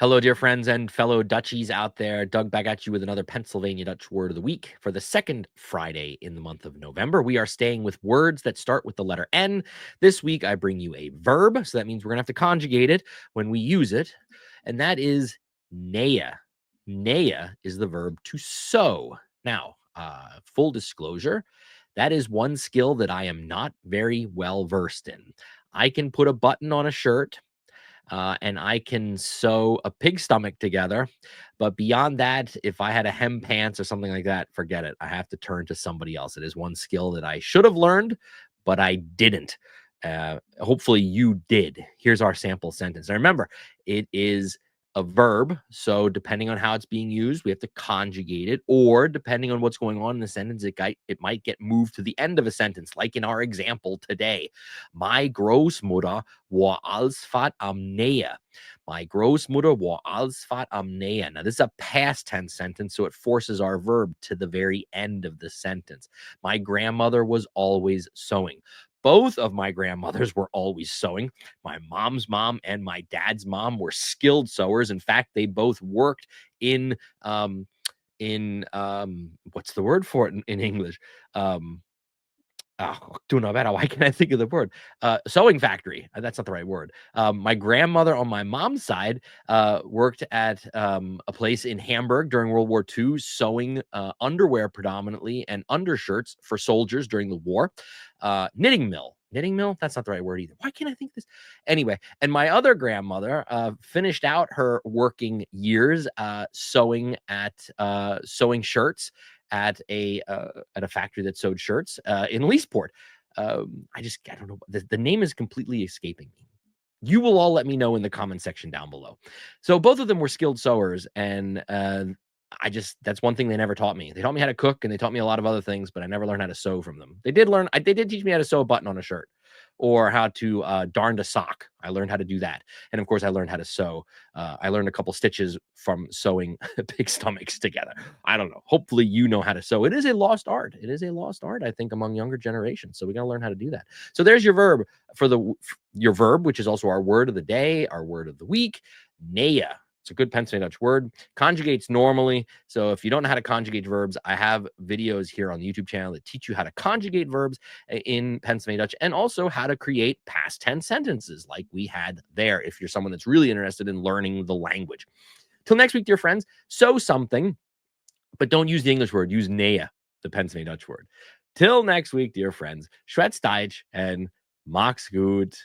Hello, dear friends and fellow Dutchies out there. Doug back at you with another Pennsylvania Dutch word of the week for the second Friday in the month of November. We are staying with words that start with the letter N. This week, I bring you a verb. So that means we're going to have to conjugate it when we use it. And that is naehe. Naehe is the verb to sew. Now, full disclosure, that is one skill that I am not very well versed in. I can put a button on a shirt. And I can sew a pig stomach together. But beyond that, if I had a hem pants or something like that, forget it. I have to turn to somebody else. It is one skill that I should have learned, but I didn't. Hopefully you did. Here's our sample sentence. Now remember, it is a verb. So depending on how it's being used, we have to conjugate it, or depending on what's going on in the sentence, it might get moved to the end of a sentence, like in our example today. My Großmutter war allsfort am Nähe. My Großmutter war allsfort am Nähe. Now, this is a past tense sentence, so it forces our verb to the very end of the sentence. My grandmother was always sewing. Both of my grandmothers were always sewing. My mom's mom and my dad's mom were skilled sewers. In fact, they both worked in what's the word for it in English? Do know better. Why can't I think of the word? Sewing factory. That's not the right word. My grandmother on my mom's side worked at a place in Hamburg during World War II, sewing underwear predominantly and undershirts for soldiers during the war. Knitting mill. Knitting mill? That's not the right word either. Why can't I think this? Anyway, and my other grandmother finished out her working years sewing shirts at a factory that sewed shirts in Leesport. I don't know. The name is completely escaping me. You will all let me know in the comment section down below. So both of them were skilled sewers, and that's one thing they never taught me. They taught me how to cook, and they taught me a lot of other things, but I never learned how to sew from them. They did teach me how to sew a button on a shirt, or how to darn a sock. I learned how to do that. And of course, I learned how to sew. I learned a couple stitches from sewing pig stomachs together. I don't know. Hopefully you know how to sew. It is a lost art. It is a lost art, I think, among younger generations. So we got to learn how to do that. So there's your verb your verb, which is also our word of the day, our word of the week, naehe. It's a good Pennsylvania Dutch word. Conjugates normally. So if you don't know how to conjugate verbs, I have videos here on the YouTube channel that teach you how to conjugate verbs in Pennsylvania Dutch, and also how to create past tense sentences like we had there, if you're someone that's really interested in learning the language. Till next week, dear friends, sew something, but don't use the English word. Use naehe, the Pennsylvania Dutch word. Till next week, dear friends, Schwätz Deutsch and Macht's gut.